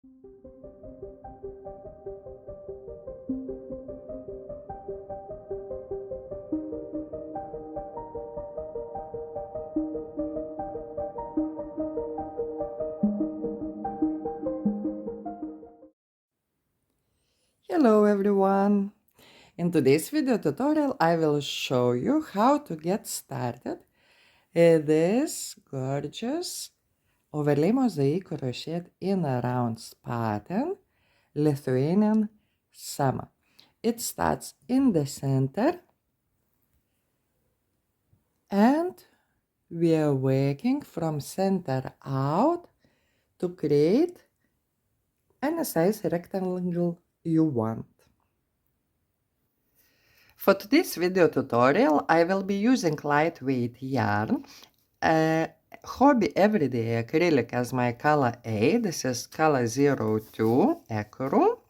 Hello everyone! In today's video tutorial I will show you how to get started this gorgeous overlay mosaic crocheted in a round pattern, Lithuanian Summer. It starts in the center and we are working from center out to create any size rectangle you want. For today's video tutorial, I will be using lightweight yarn, Hobby Everyday Acrylic as my color A. This is color 02 Ecru.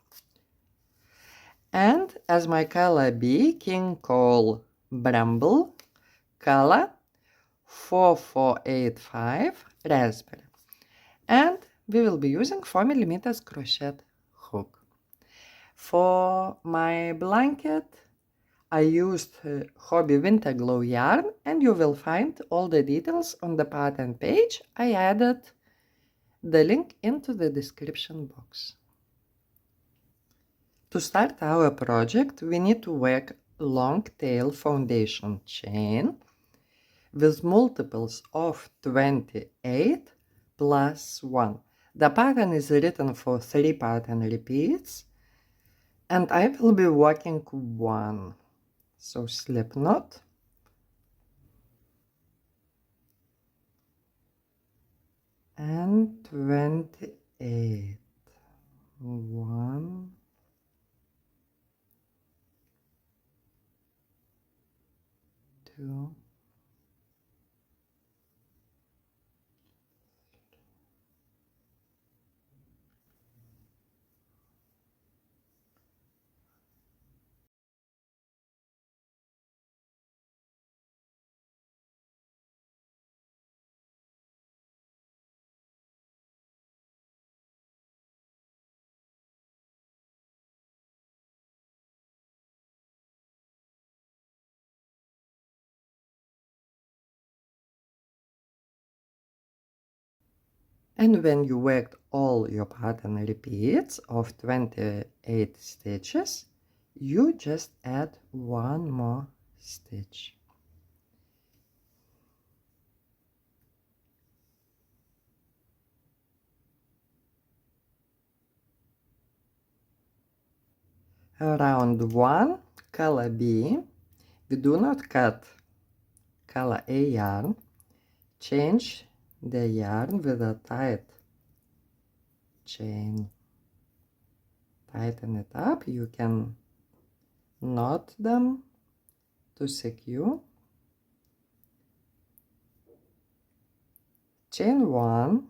And as my color B, King Cole Bramble, color 4485 Raspberry. And we will be using 4mm crochet hook. For my blanket, I used Hobby Winter Glow yarn, and you will find all the details on the pattern page. I added the link into the description box. To start our project, we need to work long tail foundation chain with multiples of 28 plus 1. The pattern is written for 3 pattern repeats, and I will be working 1. So slip knot, and 28, 1, 2, and when you worked all your pattern repeats of 28 stitches, you just add 1 more stitch. Round 1, color B, we do not cut color A yarn, change the yarn with a tight chain. Tighten it up, you can knot them to secure. Chain 1,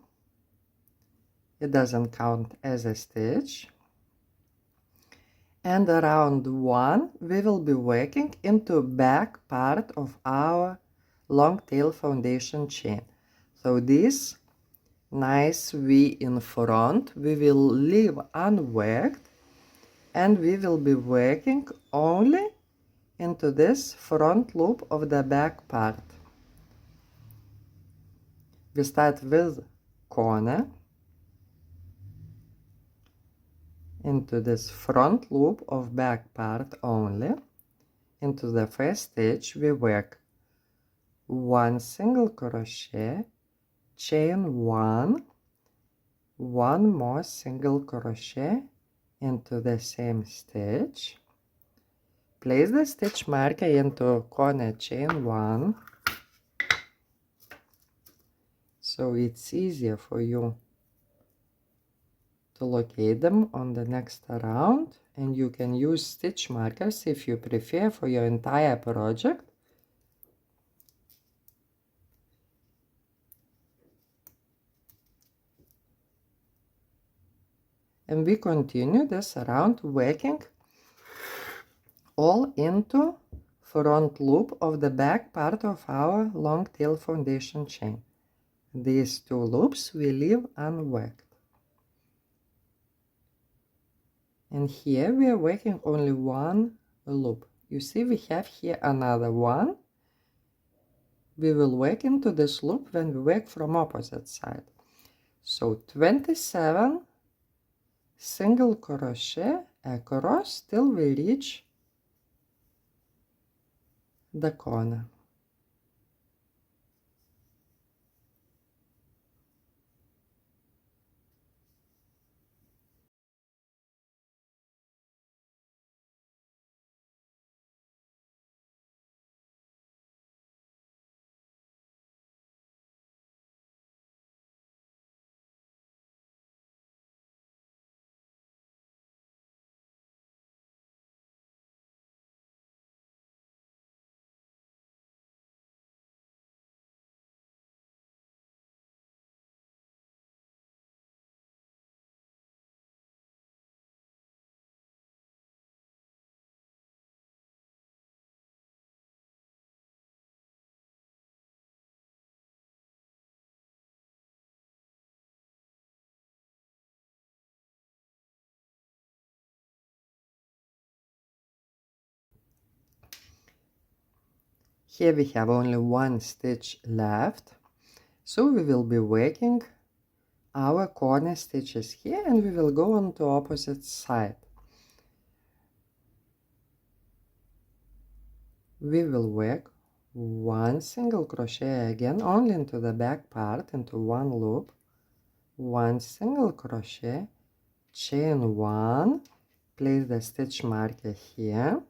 it doesn't count as a stitch. And around 1 we will be working into back part of our long tail foundation chain. So this nice V in front we will leave unworked, and we will be working only into this front loop of the back part. We start with corner into this front loop of back part only. Into the first stitch we work 1 single crochet, chain 1, 1 more single crochet into the same stitch, place the stitch marker into corner chain 1, so it's easier for you to locate them on the next round, and you can use stitch markers if you prefer for your entire project. And we continue this round working all into front loop of the back part of our long tail foundation chain. These 2 loops we leave unworked. And here we are working only one loop. You see we have here another one. We will work into this loop when we work from opposite side. So 27 single crochet across till we reach the corner. Here we have only one stitch left, so we will be working our corner stitches here and we will go on to opposite side. We will work one single crochet again only into the back part, into one loop, one single crochet, chain one, place the stitch marker here,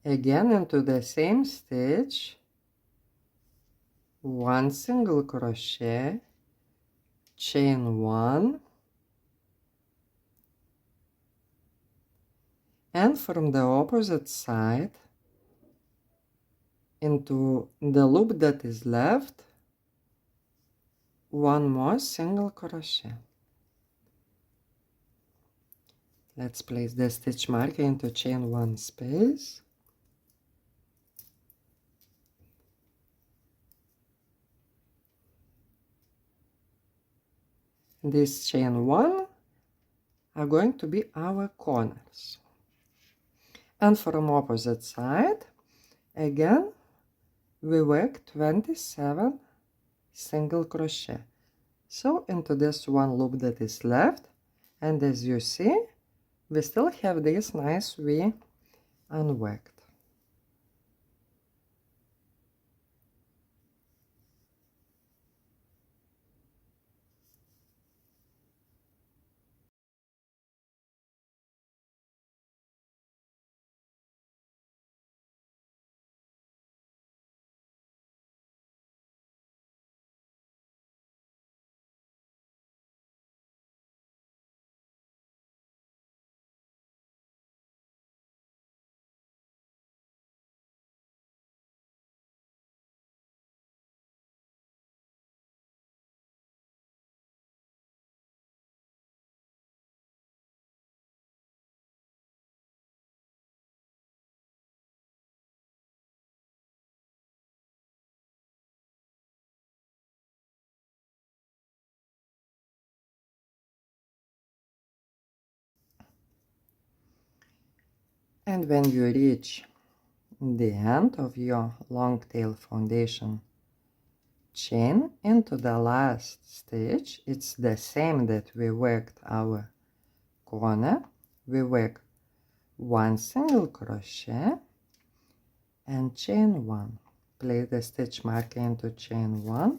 again into the same stitch, one single crochet, chain one, and from the opposite side into the loop that is left, one more single crochet. Let's place the stitch marker into chain one space. This chain one are going to be our corners. And from opposite side, again, we work 27 single crochet. So into this one loop that is left, and as you see, we still have this nice V unworked. And when you reach the end of your long tail foundation chain into the last stitch, it's the same that we worked our corner. We work one single crochet and chain one. Place the stitch marker into chain one,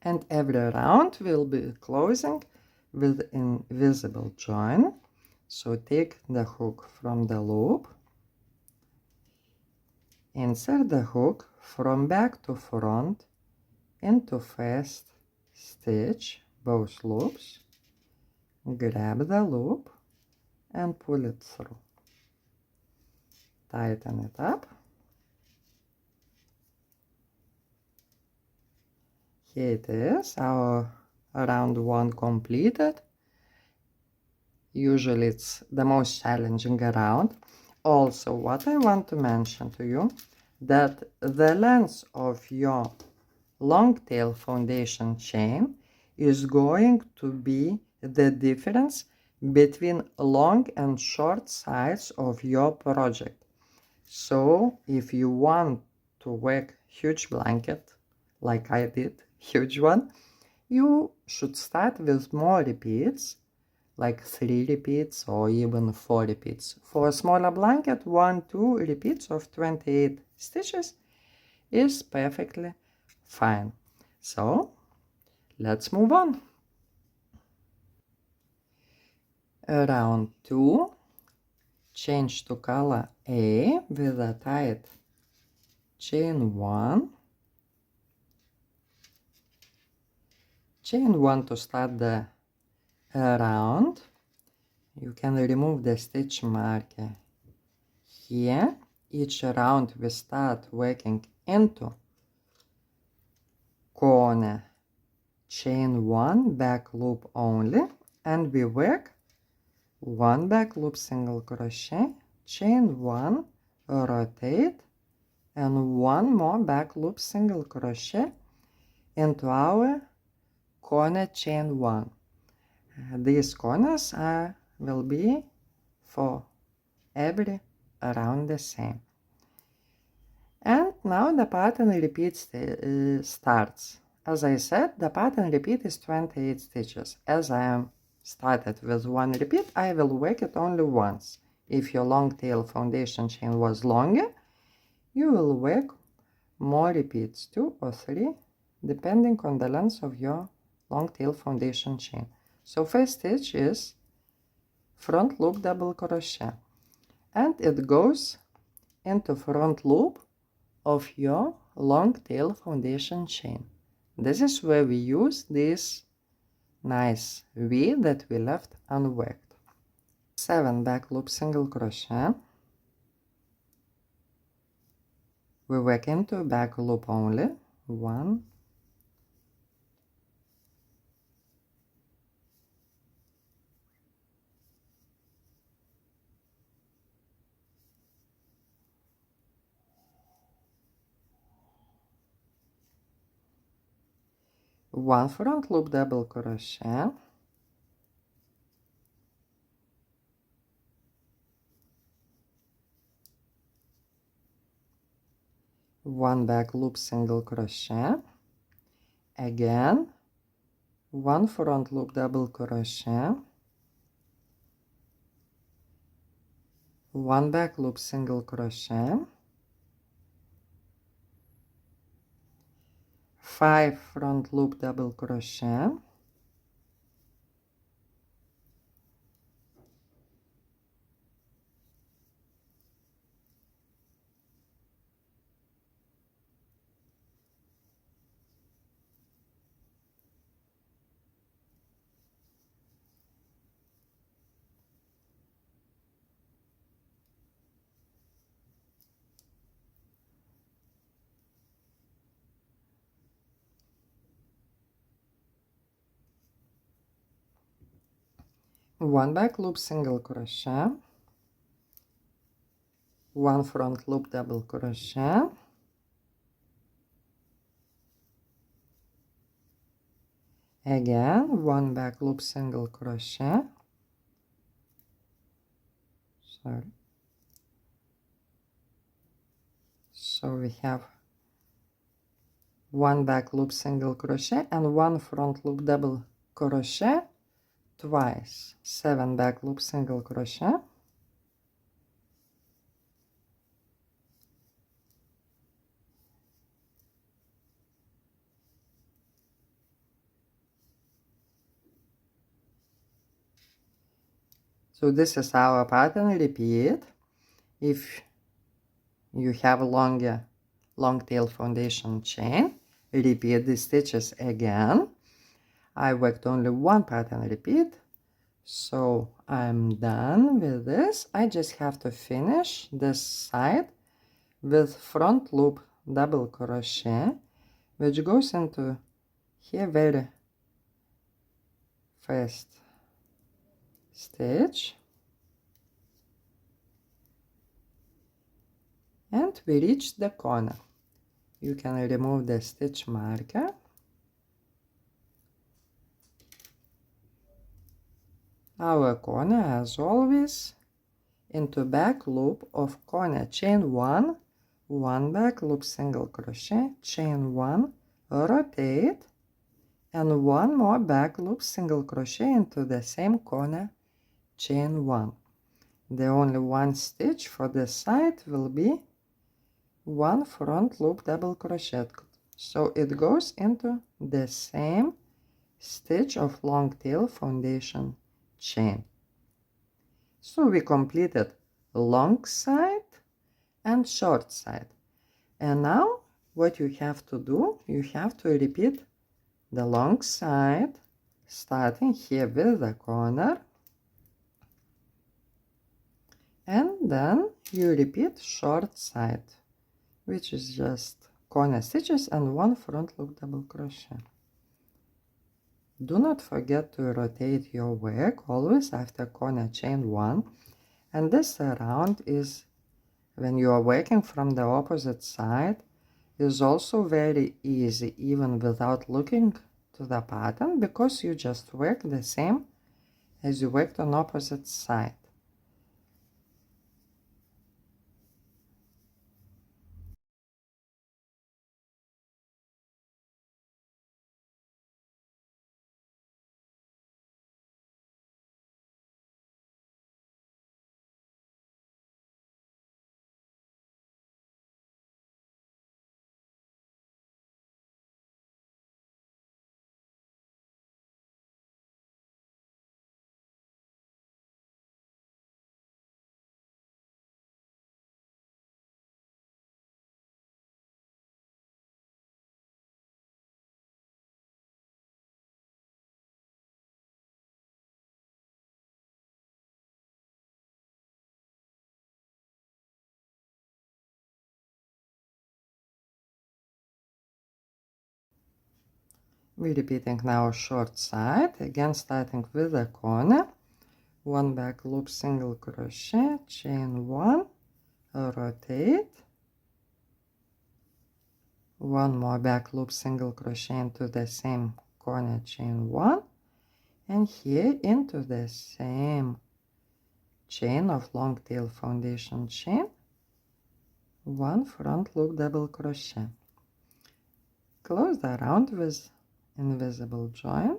and every round will be closing with an invisible join. So take the hook from the loop, insert the hook from back to front into first stitch, both loops, grab the loop and pull it through. Tighten it up. Here it is, our round 1 completed. Usually it's the most challenging round. Also, what I want to mention to you, that the length of your long tail foundation chain is going to be the difference between long and short sides of your project. So if you want to work huge blanket, like I did, huge one, you should start with more repeats, like 3 repeats or even 4 repeats. For a smaller blanket, 1-2 repeats of 28 stitches is perfectly fine. So let's move on. Round 2, change to color A with a tied chain 1. Chain 1 to start the round. You can remove the stitch marker here. Each round we start working into corner chain 1 back loop only, and we work 1 back loop single crochet, chain 1, rotate, and 1 more back loop single crochet into our corner chain 1. These corners will be for every around the same. And now the pattern repeat starts. As I said, the pattern repeat is 28 stitches. As I am started with 1 repeat, I will work it only once. If your long tail foundation chain was longer, you will work more repeats, 2 or 3, depending on the length of your long tail foundation chain. So first stitch is front loop double crochet, and it goes into front loop of your long tail foundation chain. This is where we use this nice V that we left unworked. 7 back loop single crochet. We work into back loop only. 1, 1 front loop double crochet, 1 back loop single crochet, again 1 front loop double crochet, 1 back loop single crochet, 5 front loop double crochet, one back loop single crochet, 1 front loop double crochet, again 1 back loop single crochet, sorry, so we have 1 back loop single crochet and 1 front loop double crochet twice, 7 back loop single crochet, so this is our pattern repeat. If you have a long tail foundation chain, repeat the stitches again. I worked only 1 pattern repeat, so I'm done with this. I just have to finish this side with front loop double crochet, which goes into here very first stitch, and we reach the corner. You can remove the stitch marker. Our corner, as always, into back loop of corner, chain 1, 1 back loop, single crochet, chain 1, rotate, and 1 more back loop, single crochet into the same corner, chain 1. The only one stitch for this side will be 1 front loop double crochet, so it goes into the same stitch of long tail foundation chain. So we completed long side and short side, and now what you have to do, you have to repeat the long side, starting here with the corner, and then you repeat short side, which is just corner stitches and 1 front loop double crochet. Do not forget to rotate your work always after corner chain 1, and this round is when you are working from the opposite side is also very easy, even without looking to the pattern, because you just work the same as you worked on opposite side. We're repeating now short side, again starting with the corner, 1 back loop, single crochet, chain 1, rotate, 1 more back loop, single crochet into the same corner, chain 1, and here into the same chain of long tail foundation chain, 1 front loop double crochet. Close the round with invisible join,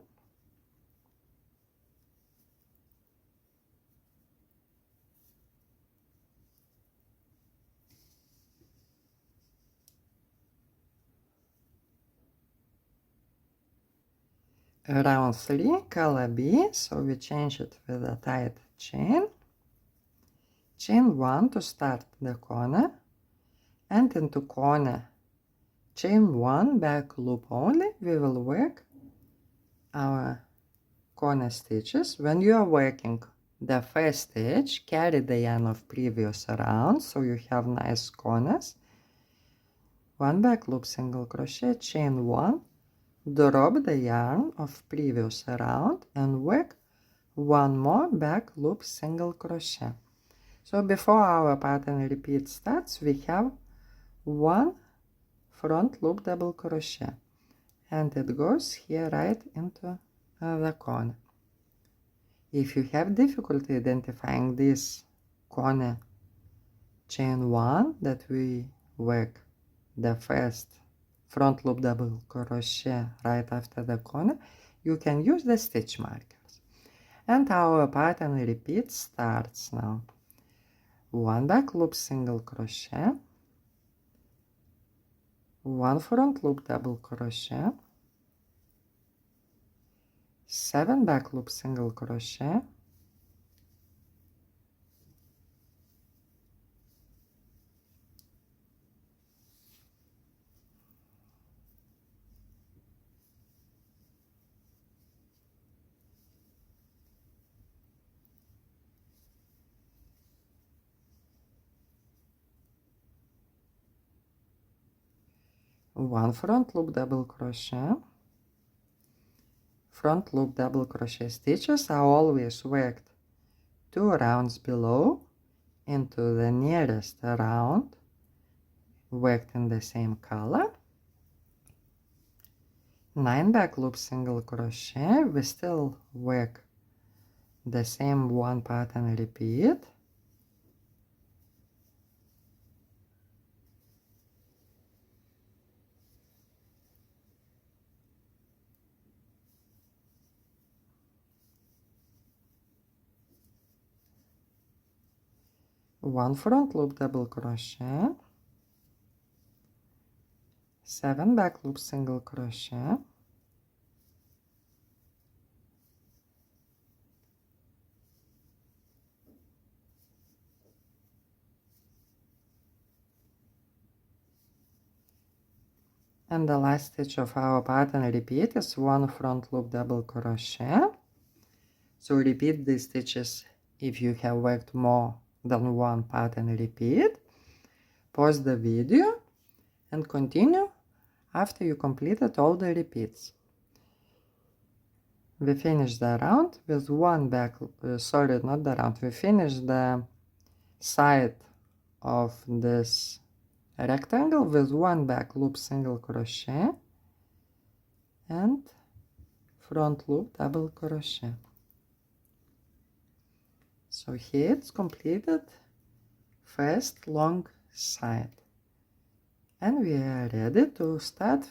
round 3, color B, so we change it with a tight chain, chain 1 to start the corner, and into corner, chain 1 back loop only, we will work our corner stitches. When you are working the first stitch, carry the yarn of previous round, so you have nice corners, 1 back loop, single crochet, chain 1, drop the yarn of previous round and work 1 more back loop, single crochet. So before our pattern repeat starts, we have 1 front loop double crochet, and it goes here right into the corner. If you have difficulty identifying this corner, chain 1 that we work the first front loop double crochet right after the corner, you can use the stitch markers. And our pattern repeat starts now. 1 back loop, single crochet, 1 front loop double crochet, 7 back loop, single crochet, 1 front loop double crochet, front loop double crochet stitches are always worked 2 rounds below into the nearest round, worked in the same color. 9 back loop single crochet, we still work the same one pattern, repeat. One front loop double crochet, 7 back loop single crochet, and the last stitch of our pattern, repeat, is 1 front loop double crochet. So repeat these stitches if you have worked more than one pattern, repeat. Pause the video and continue after you completed all the repeats. We finish the round with one back, sorry, not the round, we finish the side of this rectangle with one back loop single crochet and front loop double crochet. So here it's completed first long side, and we are ready to start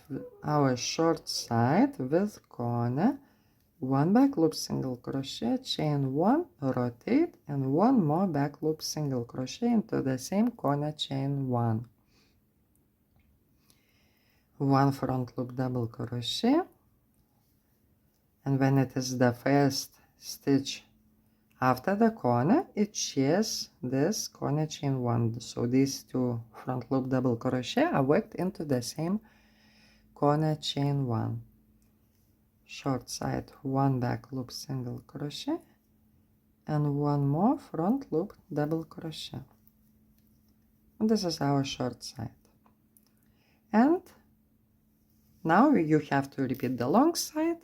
our short side with corner, 1 back loop single crochet, chain 1, rotate, and 1 more back loop single crochet into the same corner, chain 1, 1 front loop double crochet, and when it is the first stitch after the corner, it shares this corner chain 1. So these 2 front loop double crochet are worked into the same corner chain 1. Short side, 1 back loop single crochet and 1 more front loop double crochet. And this is our short side. And now you have to repeat the long side,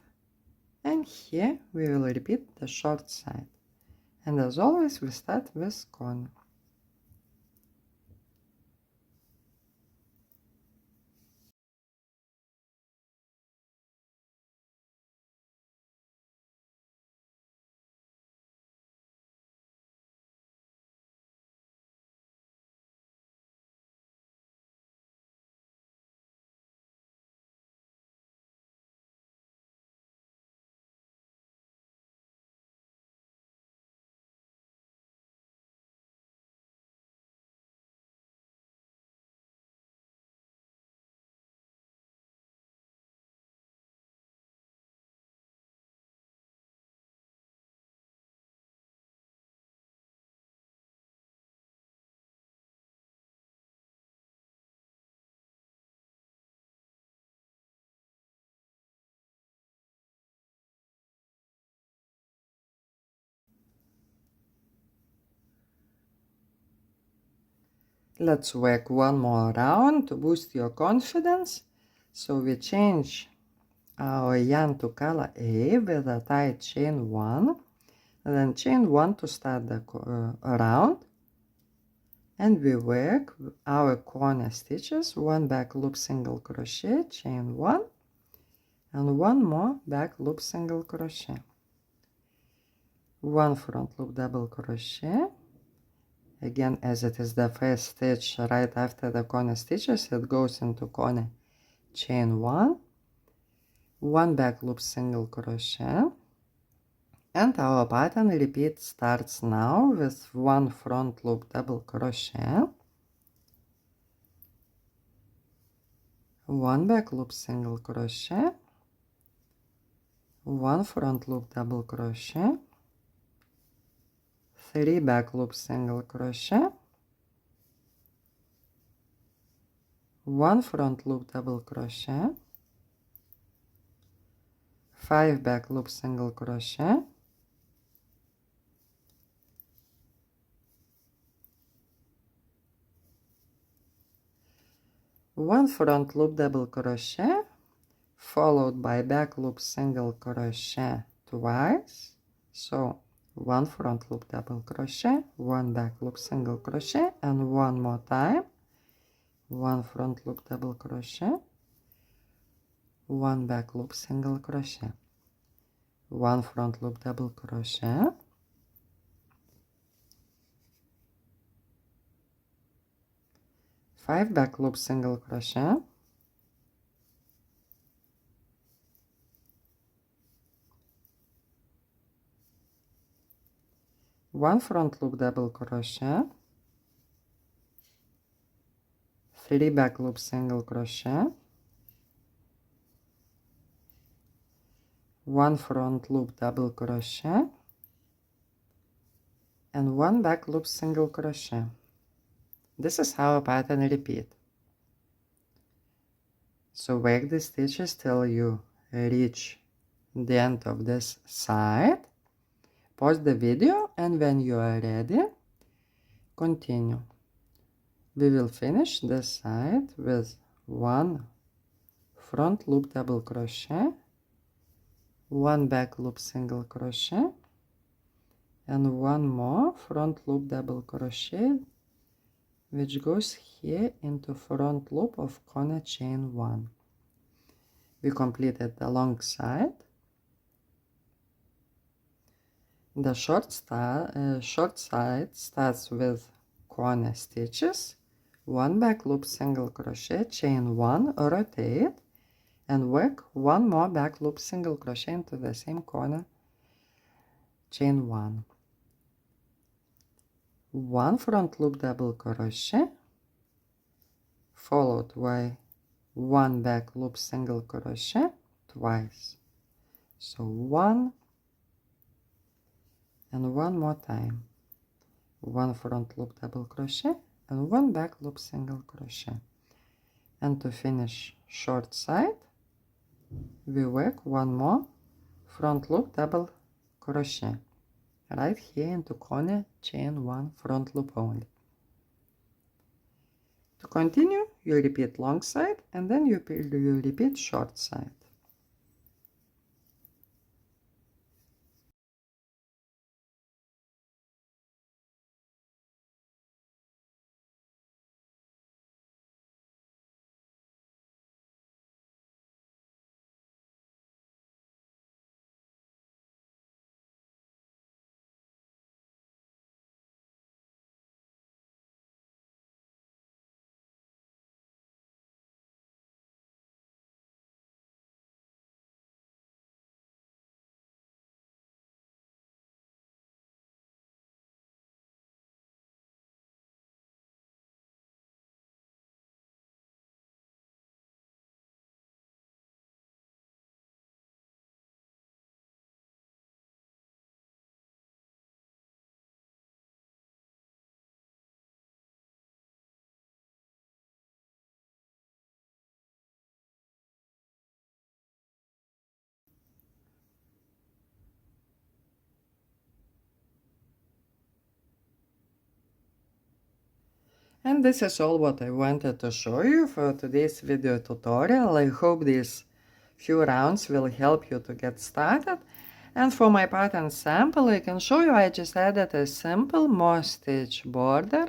and here we will repeat the short side. And as always, we start with corner. Let's work one more round to boost your confidence. So we change our yarn to color A with a tied chain 1, and then chain 1 to start the round, and we work our corner stitches, 1 back loop single crochet, chain 1, and 1 more back loop single crochet, 1 front loop double crochet. Again, as it is the first stitch right after the corner stitches, it goes into corner, chain 1, 1 back loop single crochet, and our pattern repeat starts now with 1 front loop double crochet, 1 back loop single crochet, 1 front loop double crochet, 3 back loop single crochet, 1 front loop double crochet, 5 back loop single crochet, 1 front loop double crochet, followed by back loop single crochet twice. So 1 front loop double crochet, 1 back loop single crochet, and 1 more time, 1 front loop double crochet, 1 back loop single crochet, 1 front loop double crochet, 5 back loop single crochet, 1 front loop double crochet, 3 back loop single crochet, 1 front loop double crochet, and 1 back loop single crochet. This is how a pattern repeat. So work the stitches till you reach the end of this side. Pause the video, and when you are ready, continue. We will finish this side with 1 front loop double crochet, 1 back loop single crochet, and 1 more front loop double crochet, which goes here into front loop of corner chain 1. We completed the long side. The short side starts with corner stitches, 1 back loop single crochet, chain 1, rotate, and work 1 more back loop single crochet into the same corner, chain 1. 1 front loop double crochet, followed by 1 back loop single crochet twice. So 1 and 1 more time, 1 front loop double crochet and 1 back loop single crochet. And to finish short side, we work 1 more front loop double crochet right here into corner chain 1 front loop only. To continue, you repeat long side, and then you repeat short side. And this is all what I wanted to show you for today's video tutorial. I hope these few rounds will help you to get started. And for my pattern sample, I can show you I just added a simple moss stitch border,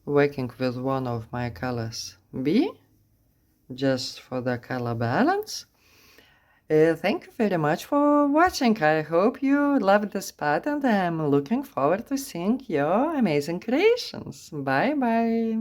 working with one of my colors B, just for the color balance. Thank you very much for watching. I hope you loved this pattern. I'm looking forward to seeing your amazing creations. Bye bye.